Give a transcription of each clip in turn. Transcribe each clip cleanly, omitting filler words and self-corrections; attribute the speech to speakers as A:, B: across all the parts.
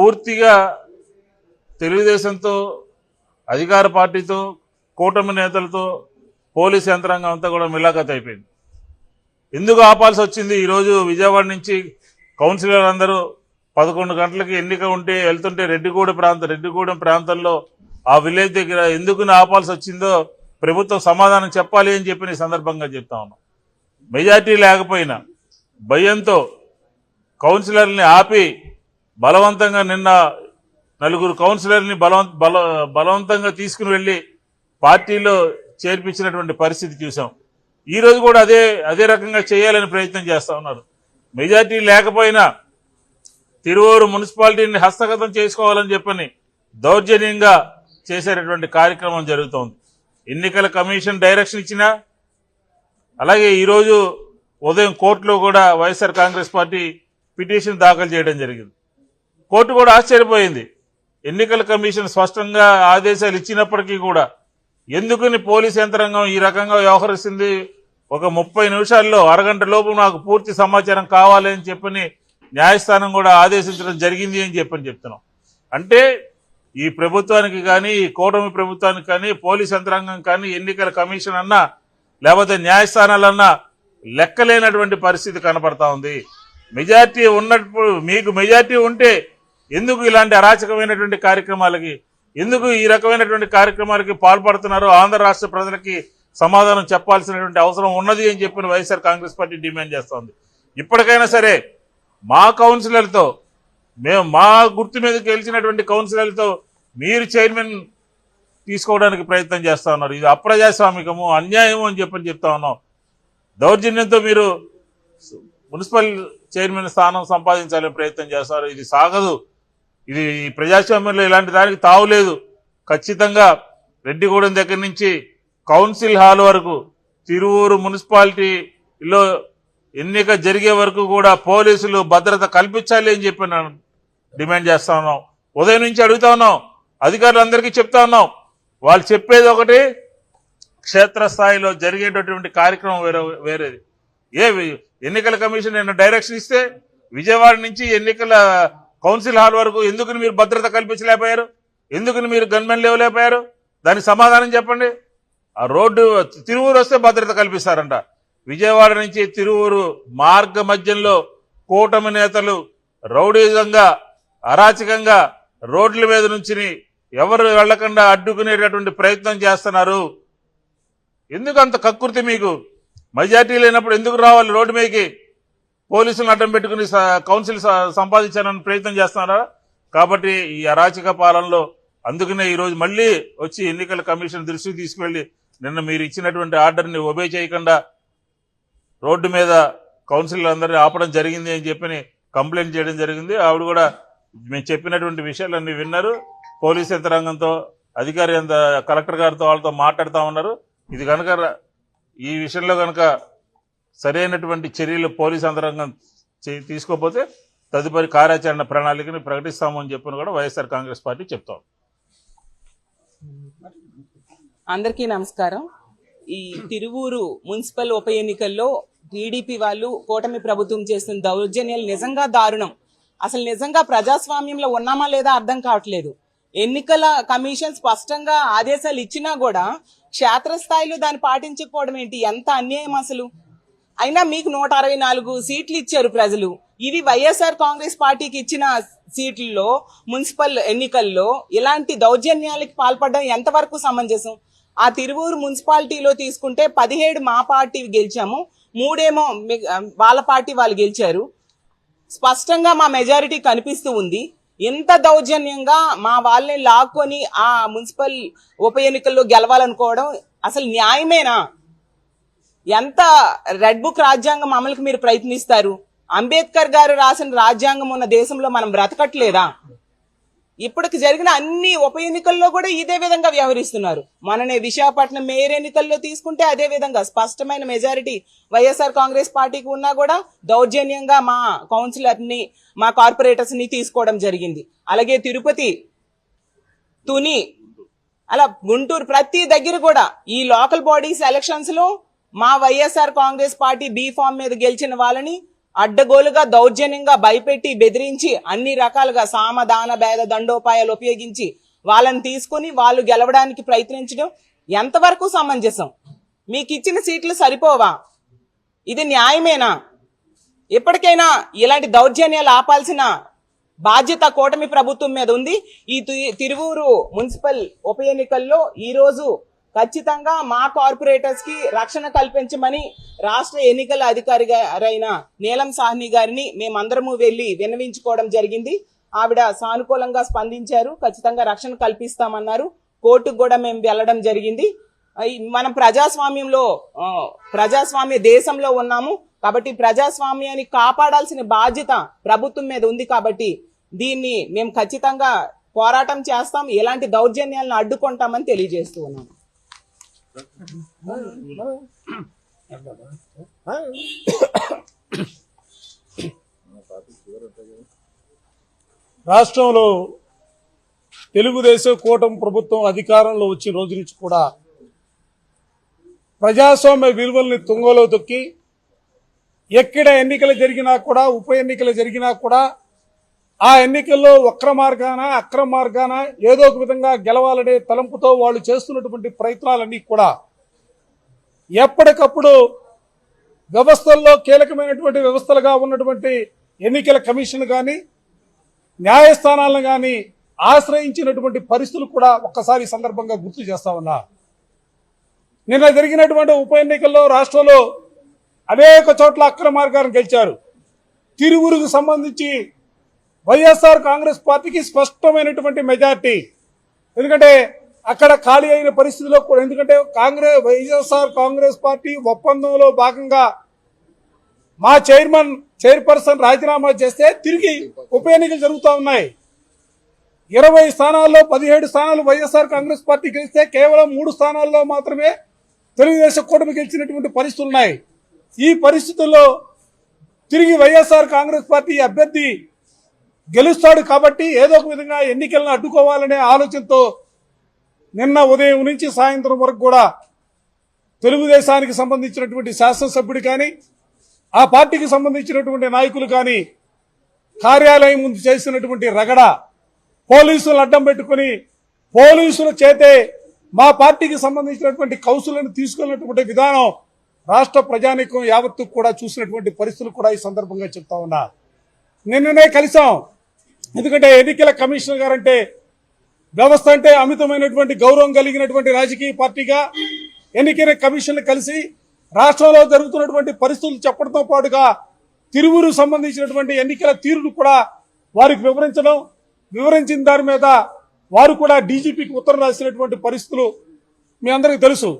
A: పూర్తిగా తెలుగుదేశంతో, అధికార పార్టీతో, కూటమి నేతలతో పోలీస్ యంత్రాంగం అంతా కూడా మిలాఖత్ అయిపోయింది. ఎందుకు ఆపాల్సి వచ్చింది? ఈరోజు విజయవాడ నుంచి కౌన్సిలర్ అందరూ 11 గంటలకి ఎన్నిక ఉంటే వెళ్తుంటే రెడ్డిగూడెం ప్రాంతంలో ఆ విలేజ్ దగ్గర ఎందుకు ఆపాల్సి వచ్చిందో ప్రభుత్వం సమాధానం చెప్పాలి అని చెప్పి ఈ సందర్భంగా చెప్తా ఉన్నాం. మెజార్టీ లేకపోయినా భయంతో కౌన్సిలర్ని ఆపి బలవంతంగా నిన్న 4 కౌన్సిలర్ని బలవంతంగా తీసుకుని వెళ్ళి పార్టీలో చేర్పించినటువంటి పరిస్థితి చూసాం. ఈరోజు కూడా అదే రకంగా చేయాలని ప్రయత్నం చేస్తూ ఉన్నారు. మెజార్టీ లేకపోయినా తిరువూరు మున్సిపాలిటీని హస్తగతం చేసుకోవాలని చెప్పని దౌర్జన్యంగా చేసేటటువంటి కార్యక్రమం జరుగుతోంది. ఎన్నికల కమిషన్ డైరెక్షన్ ఇచ్చినా, అలాగే ఈరోజు ఉదయం కోర్టులో కూడా వైఎస్ఆర్ కాంగ్రెస్ పార్టీ పిటిషన్ దాఖలు చేయడం జరిగింది. కోర్టు కూడా ఆశ్చర్యపోయింది. ఎన్నికల కమిషన్ స్పష్టంగా ఆదేశాలు ఇచ్చినప్పటికీ కూడా ఎందుకని పోలీస్ యంత్రాంగం ఈ రకంగా వ్యవహరిస్తుంది? ఒక 30 నిమిషాల్లో, అరగంట లోపు నాకు పూర్తి సమాచారం కావాలి అని చెప్పని న్యాయస్థానం కూడా ఆదేశించడం జరిగింది అని చెప్తున్నాం. అంటే ఈ ప్రభుత్వానికి కానీ, ఈ కూటమి ప్రభుత్వానికి కానీ, పోలీస్ యంత్రాంగం కానీ, ఎన్నికల కమిషన్ అన్నా లేకపోతే న్యాయస్థానాలన్నా లెక్కలేనటువంటి పరిస్థితి కనపడతా ఉంది. మెజార్టీ ఉన్నప్పుడు, మీకు మెజార్టీ ఉంటే ఎందుకు ఇలాంటి అరాచకమైనటువంటి కార్యక్రమాలకి, ఎందుకు ఈ రకమైనటువంటి కార్యక్రమాలకి పాల్పడుతున్నారో ఆంధ్ర రాష్ట్ర ప్రజలకి సమాధానం చెప్పాల్సినటువంటి అవసరం ఉన్నది అని చెప్పిన వైఎస్ఆర్ కాంగ్రెస్ పార్టీ డిమాండ్ చేస్తోంది. ఇప్పటికైనా సరే మా కౌన్సిలర్తో, మా గుర్తు మీద గెలిచినటువంటి కౌన్సిలర్తో మీరు చైర్మన్ తీసుకోవడానికి ప్రయత్నం చేస్తా ఉన్నారు. ఇది అప్రజాస్వామికము, అన్యాయము అని చెప్తా ఉన్నాం. దౌర్జన్యంతో మీరు మున్సిపల్ చైర్మన్ స్థానం సంపాదించాలని ప్రయత్నం చేస్తారు. ఇది సాగదు. ఇది ప్రజాస్వామ్యంలో ఇలాంటి దానికి తావులేదు. ఖచ్చితంగా రెడ్డిగూడెం దగ్గర నుంచి కౌన్సిల్ హాల్ వరకు, తిరువూరు మున్సిపాలిటీలో ఎన్నిక జరిగే వరకు కూడా పోలీసులు భద్రత కల్పించాలి అని చెప్పి డిమాండ్ చేస్తా ఉన్నాం. ఉదయం నుంచి అడుగుతా ఉన్నాం, అధికారులందరికీ చెప్తా ఉన్నాం. వాళ్ళు చెప్పేది ఒకటి, క్షేత్రస్థాయిలో జరిగేటటువంటి కార్యక్రమం వేరేది. ఎన్నికల కమిషన్ నిన్న డైరెక్షన్ ఇస్తే విజయవాడ నుంచి ఎన్నికల కౌన్సిల్ హాల్ వరకు ఎందుకని మీరు భద్రత కల్పించలేకపోయారు? ఎందుకని మీరు గన్మెన్ లేవలేకపోయారు? దానికి సమాధానం చెప్పండి. ఆ రోడ్డు తిరువూరు వస్తే భద్రత కల్పిస్తారంట. విజయవాడ నుంచి తిరువూరు మార్గ మధ్యంలో కూటమి నేతలు రౌడీజంగా, అరాచకంగా రోడ్ల మీద నుంచి ఎవరు వెళ్లకుండా అడ్డుకునేటటువంటి ప్రయత్నం చేస్తున్నారు. ఎందుకు అంత కక్కుర్తి మీకు? మెజార్టీ లేనప్పుడు ఎందుకు రావాలి రోడ్డు మీదకి? పోలీసులను అడ్డం పెట్టుకుని కౌన్సిల్ సంపాదించాలని ప్రయత్నం చేస్తున్నారా? కాబట్టి ఈ అరాచక పాలనలో అందుకనే ఈరోజు మళ్ళీ వచ్చి ఎన్నికల కమిషన్ దృష్టికి తీసుకువెళ్లి నిన్న మీరు ఇచ్చినటువంటి ఆర్డర్ని ఒబే చేయకుండా రోడ్డు మీద కౌన్సిల్ అందరినీ ఆపడం జరిగింది అని చెప్పి కంప్లైంట్ చేయడం జరిగింది. ఆవిడ కూడా మేము చెప్పినటువంటి విషయాలన్నీ విన్నారు. పోలీస్ యంత్రాంగంతో, అధికారి కలెక్టర్ గారితో వాళ్ళతో మాట్లాడుతూ ఉన్నారు. ఇది కనుక ఈ విషయంలో కనుక సరైనటువంటి చర్యలు పోలీస్ యంత్రాంగం తీసుకోకపోతే తదుపరి కార్యాచరణ ప్రణాళికని ప్రకటిస్తాము అని చెప్పిన కూడా వైఎస్ఆర్ కాంగ్రెస్ పార్టీ చెప్తాం.
B: అందరికీ నమస్కారం. ఈ తిరువూరు మున్సిపల్ ఉప ఎన్నికల్లో టీడీపీ వాళ్ళు, కూటమి ప్రభుత్వం చేస్తున్న దౌర్జన్యాలు నిజంగా దారుణం. అసలు నిజంగా ప్రజాస్వామ్యంలో ఉన్నామా లేదా అర్థం కావట్లేదు. ఎన్నికల కమిషన్ స్పష్టంగా ఆదేశాలు ఇచ్చినా కూడా క్షేత్రస్థాయిలో దాన్ని పాటించకపోవడం ఏంటి? ఎంత అన్యాయం అసలు. అయినా మీకు 164 సీట్లు ఇచ్చారు ప్రజలు. ఇవి వైఎస్ఆర్ కాంగ్రెస్ పార్టీకి ఇచ్చిన సీట్లలో మున్సిపల్ ఎన్నికల్లో ఇలాంటి దౌర్జన్యాలకి పాల్పడడం ఎంతవరకు సమంజసం? ఆ తిరువూరు మున్సిపాలిటీలో తీసుకుంటే 17 మా పార్టీ గెలిచాము, 3 ఏమో వాళ్ళ పార్టీ వాళ్ళు గెలిచారు. స్పష్టంగా మా మెజారిటీ కనిపిస్తూ ఉంది. ఎంత దౌర్జన్యంగా మా వాళ్ళని లాక్కొని ఆ మున్సిపల్ ఉప ఎన్నికల్లో గెలవాలనుకోవడం అసలు న్యాయమేనా? ఎంత రెడ్ బుక్ రాజ్యాంగం అమలుకి మీరు ప్రయత్నిస్తారు? అంబేద్కర్ గారు రాసిన రాజ్యాంగం ఉన్న దేశంలో మనం బ్రతకట్లేదా? ఇప్పటికి జరిగిన అన్ని ఉప ఎన్నికల్లో కూడా ఇదే విధంగా వ్యవహరిస్తున్నారు. మననే విశాఖపట్నం మేయర్ ఎన్నికల్లో తీసుకుంటే అదే విధంగా స్పష్టమైన మెజారిటీ వైఎస్ఆర్ కాంగ్రెస్ పార్టీకి ఉన్నా కూడా దౌర్జన్యంగా మా కౌన్సిలర్ని, మా కార్పొరేటర్స్ ని తీసుకోవడం జరిగింది. అలాగే తిరుపతి, తుని, అలా గుంటూరు, ప్రతి దగ్గర కూడా ఈ లోకల్ బాడీస్ ఎలక్షన్స్ లో మా YSR Congress party B form మీద గెలిచిన వాళ్ళని అడ్డగోలుగా దౌర్జన్యంగా భయపెట్టి బెదిరించి అన్ని రకాలుగా సామ దాన భేద దండోపాయాలు ఉపయోగించి వాళ్ళని తీసుకుని వాళ్ళు గెలవడానికి ప్రయత్నించడం ఎంతవరకు సమంజసం? మీకు ఇచ్చిన సీట్లు సరిపోవా? ఇది న్యాయమేనా? ఎప్పటికైనా ఇలాంటి దౌర్జన్యాలు ఆపాల్సిన బాధ్యత కూటమి ప్రభుత్వం మీద ఉంది. ఈ తిరువూరు మున్సిపల్ ఉప ఎన్నికల్లో ఈ రోజు ఖచ్చితంగా మా కార్పొరేటర్స్ కి రక్షణ కల్పించమని రాష్ట్ర ఎన్నికల అధికారి గారైన నీలం సాహ్ని గారిని మేమందరము వెళ్లి విన్నవించుకోవడం జరిగింది. ఆవిడ సానుకూలంగా స్పందించారు. ఖచ్చితంగా రక్షణ కల్పిస్తామన్నారు. కోర్టుకు కూడా మేము వెళ్లడం జరిగింది. మనం ప్రజాస్వామ్య దేశంలో ఉన్నాము కాబట్టి ప్రజాస్వామ్యాన్ని కాపాడాల్సిన బాధ్యత ప్రభుత్వం మీద ఉంది. కాబట్టి దీన్ని మేము ఖచ్చితంగా పోరాటం చేస్తాం, ఎలాంటి దౌర్జన్యాలను అడ్డుకుంటామని తెలియజేస్తూ ఉన్నాము.
C: రాష్ట్రంలో తెలుగుదేశం కూటమి ప్రభుత్వం అధికారంలో వచ్చిన రోజు నుంచి కూడా ప్రజాస్వామ్య విలువల్ని తుంగలో తొక్కి ఎక్కడ ఎన్నికలు జరిగినా కూడా ఉప ఎన్నికలు జరిగినా కూడా ఆ ఎన్నికల్లో వక్ర మార్గాన అక్రమ మార్గాన ఏదో ఒక విధంగా గెలవాలనే తలంపుతో వాళ్ళు చేస్తున్నటువంటి ప్రయత్నాలన్నీ కూడా ఎప్పటికప్పుడు వ్యవస్థల్లో కీలకమైనటువంటి వ్యవస్థలుగా ఉన్నటువంటి ఎన్నికల కమిషన్ కానీ న్యాయస్థానాలను కానీ ఆశ్రయించినటువంటి పరిస్థితులు కూడా ఒక్కసారి సందర్భంగా గుర్తు చేస్తా ఉన్నా. నిన్న జరిగినటువంటి ఉప ఎన్నికల్లో రాష్ట్రంలో అనేక చోట్ల అక్రమ మార్గాన్ని గెలిచారు. తిరువురుకు సంబంధించి వైఎస్ఆర్ కాంగ్రెస్ పార్టీకి స్పష్టమైనటువంటి మెజార్టీ. ఎందుకంటే అక్కడ ఖాళీ అయిన పరిస్థితిలో కూడా, ఎందుకంటే వైఎస్ఆర్ కాంగ్రెస్ పార్టీ ఒప్పందంలో భాగంగా మా చైర్పర్సన్ రాజీనామా చేస్తే తిరిగి ఉప ఎన్నికలు జరుగుతూ ఉన్నాయి. 20 స్థానాల్లో 17 స్థానాలు వైఎస్ఆర్ కాంగ్రెస్ పార్టీ గెలిస్తే కేవలం 3 స్థానాల్లో మాత్రమే తెలుగుదేశం కూటమి గెలిచినటువంటి పరిస్థితులు ఉన్నాయి. ఈ పరిస్థితుల్లో తిరిగి వైఎస్ఆర్ కాంగ్రెస్ పార్టీ అభ్యర్థి గెలుస్తాడు కాబట్టి ఏదో ఒక విధంగా ఎన్నికలను అడ్డుకోవాలనే ఆలోచనతో నిన్న ఉదయం నుంచి సాయంత్రం వరకు కూడా తెలుగుదేశానికి సంబంధించినటువంటి శాసనసభ్యుడు కానీ ఆ పార్టీకి సంబంధించినటువంటి నాయకులు కానీ కార్యాలయం ముందు చేసినటువంటి రగడ, పోలీసులు అడ్డం పెట్టుకుని పోలీసుల చేతే మా పార్టీకి సంబంధించినటువంటి కౌన్సిల్ను తీసుకున్నటువంటి విధానం రాష్ట్ర ప్రజానీకం యావత్తు కూడా చూసినటువంటి పరిస్థితులు కూడా ఈ సందర్భంగా చెప్తా ఉన్నా. నిన్ననే కలిసాం. ఎందుకంటే ఎన్నికల కమిషనర్ గారంటే వ్యవస్థ అంటే అమితమైనటువంటి గౌరవం కలిగినటువంటి రాజకీయ పార్టీగా ఎన్నికల కమిషన్ కలిసి రాష్ట్రంలో జరుగుతున్నటువంటి పరిస్థితులు చెప్పడంతో పాటుగా తిరువురు సంబంధించినటువంటి ఎన్నికల తీరును కూడా వారికి వివరించిన దాని మీద వారు కూడా డీజీపీకి ఉత్తరం రాసినటువంటి పరిస్థితులు మీ అందరికీ తెలుసు.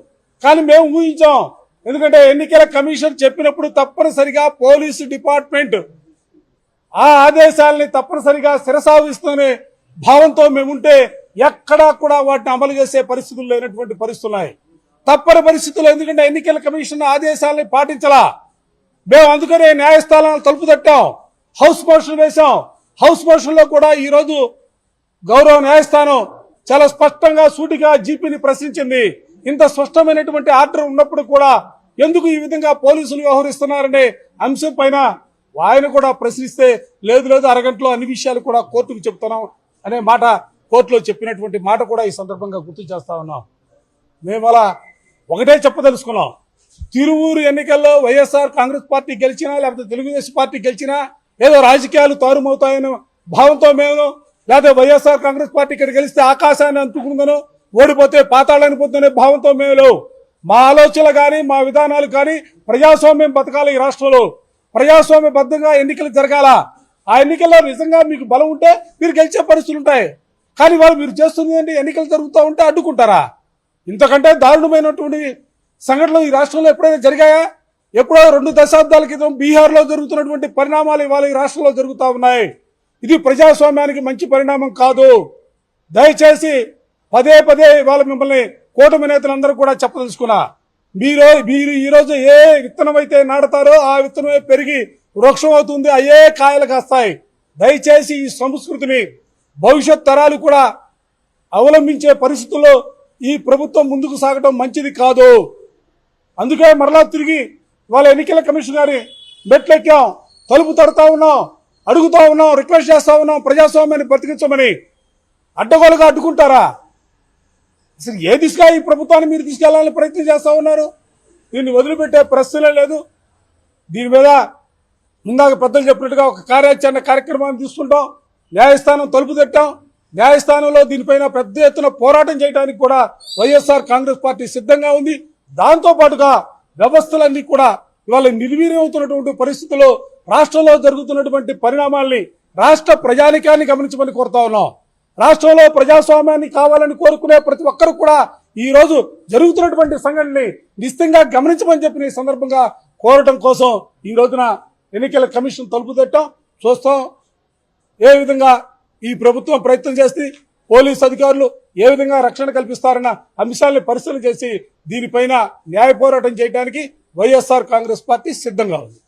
C: కానీ మేము ఊహించాం. ఎందుకంటే ఎన్నికల కమిషన్ చెప్పినప్పుడు తప్పనిసరిగా పోలీసు డిపార్ట్మెంట్ ఆ ఆదేశాలని తప్పనిసరిగా శిరసావిస్తున్న భావంతో మేముంటే ఎక్కడా కూడా వాటిని అమలు చేసే పరిస్థితులు లేనటువంటి పరిస్థితులు ఉన్నాయి. తప్పని పరిస్థితులు. ఎందుకంటే ఎన్నికల కమిషన్ ఆదేశాలని పాటించలా. మేము అందుకనే న్యాయస్థానాలు తలుపు తట్టాం, హౌస్ మోషన్ వేశాం. హౌస్ మోషన్ లో కూడా ఈ రోజు గౌరవ న్యాయస్థానం చాలా స్పష్టంగా సూటిగా జీపీని ప్రశ్నించింది. ఇంత స్పష్టమైనటువంటి ఆర్డర్ ఉన్నప్పుడు కూడా ఎందుకు ఈ విధంగా పోలీసులు వ్యవహరిస్తున్నారనే అంశం పైన ఆయన కూడా ప్రశ్నిస్తే లేదు అరగంటలో అన్ని విషయాలు కూడా కోర్టుకు చెప్తున్నాం అనే మాట కోర్టులో చెప్పినటువంటి మాట కూడా ఈ సందర్భంగా గుర్తు చేస్తా ఉన్నాం. మేము అలా ఒకటే చెప్పదలుచుకున్నాం. తిరువూరు ఎన్నికల్లో వైఎస్ఆర్ కాంగ్రెస్ పార్టీ గెలిచినా లేకపోతే తెలుగుదేశం పార్టీ గెలిచినా ఏదో రాజకీయాలు తారుమవుతాయని భావంతో మేము, లేకపోతే వైఎస్ఆర్ కాంగ్రెస్ పార్టీ ఇక్కడ గెలిస్తే ఆకాశాన్ని అందుకుందనో ఓడిపోతే పాతాళాన్ని పొందనే భావంతో మేము లేవు. మా ఆలోచనలు కానీ మా విధానాలు కానీ ప్రజాస్వామ్యం బతకాలి. ఈ రాష్ట్రంలో ప్రజాస్వామ్యబద్ధంగా ఎన్నికలు జరగాల. ఆ ఎన్నికల్లో నిజంగా మీకు బలం ఉంటే మీరు గెలిచే పరిస్థితులు ఉంటాయి. కానీ వాళ్ళు మీరు చేస్తుంది ఏంటి? ఎన్నికలు జరుగుతూ ఉంటే అడ్డుకుంటారా? ఇంతకంటే దారుణమైనటువంటి సంఘటనలు ఈ రాష్ట్రంలో ఎప్పుడైనా జరిగాయా? ఎప్పుడో 2 దశాబ్దాల క్రితం బీహార్లో జరుగుతున్నటువంటి పరిణామాలు ఇవాళ ఈ రాష్ట్రంలో జరుగుతూ ఉన్నాయి. ఇది ప్రజాస్వామ్యానికి మంచి పరిణామం కాదు. దయచేసి పదే ఇవాళ మిమ్మల్ని కూటమి నేతలందరూ కూడా చెప్పదలుచుకున్నా. మీరు ఈరోజు ఏ విత్తనం అయితే నాటుతారో ఆ విత్తనమే పెరిగి వృక్షం అవుతుంది, అయ్యే కాయలు కాస్తాయి. దయచేసి ఈ సంస్కృతిని భవిష్యత్ తరాలు కూడా అవలంబించే పరిస్థితుల్లో ఈ ప్రభుత్వం ముందుకు సాగడం మంచిది కాదు. అందుకే మరలా తిరిగి వాళ్ళ ఎన్నికల కమిషన్ గారి మెట్లెక్కాం. తలుపు తడుతా ఉన్నాం, అడుగుతా ఉన్నాం, రిక్వెస్ట్ చేస్తా ఉన్నాం ప్రజాస్వామ్యాన్ని బ్రతికించమని. అడ్డగోలుగా అడ్డుకుంటారా? అసలు ఏ దిశగా ఈ ప్రభుత్వాన్ని మీరు తీసుకెళ్లాలని ప్రయత్నం చేస్తా ఉన్నారు? దీన్ని వదిలిపెట్టే ప్రశ్నే లేదు. దీని మీద ముందాక పెద్దలు చెప్పినట్టుగా ఒక కార్యాచరణ కార్యక్రమాన్ని తీసుకుంటాం. న్యాయస్థానం తలుపు తట్టాం. న్యాయస్థానంలో దీనిపైన పెద్ద ఎత్తున పోరాటం చేయడానికి కూడా వైఎస్ఆర్ కాంగ్రెస్ పార్టీ సిద్ధంగా ఉంది. దాంతో పాటుగా వ్యవస్థలన్నీ కూడా ఇవాళ నిర్వీర్యం అవుతున్నటువంటి పరిస్థితుల్లో రాష్ట్రంలో జరుగుతున్నటువంటి పరిణామాల్ని రాష్ట్ర ప్రజానికాన్ని గమనించమని కోరుతా ఉన్నాం. రాష్ట్రంలో ప్రజాస్వామ్యాన్ని కావాలని కోరుకునే ప్రతి ఒక్కరు కూడా ఈ రోజు జరుగుతున్నటువంటి సంఘటనని నిశ్చితంగా గమనించమని చెప్పిన ఈ సందర్భంగా కోరటం కోసం ఈ రోజున ఎన్నికల కమిషన్ తలుపు తట్టాం. చూస్తాం ఏ విధంగా ఈ ప్రభుత్వం ప్రయత్నం చేసి పోలీసు అధికారులు ఏ విధంగా రక్షణ కల్పిస్తారన్న అంశాలను పరిశీలన చేసి దీనిపైన న్యాయ పోరాటం చేయడానికి వైఎస్ఆర్ కాంగ్రెస్ పార్టీ సిద్ధంగా ఉంది.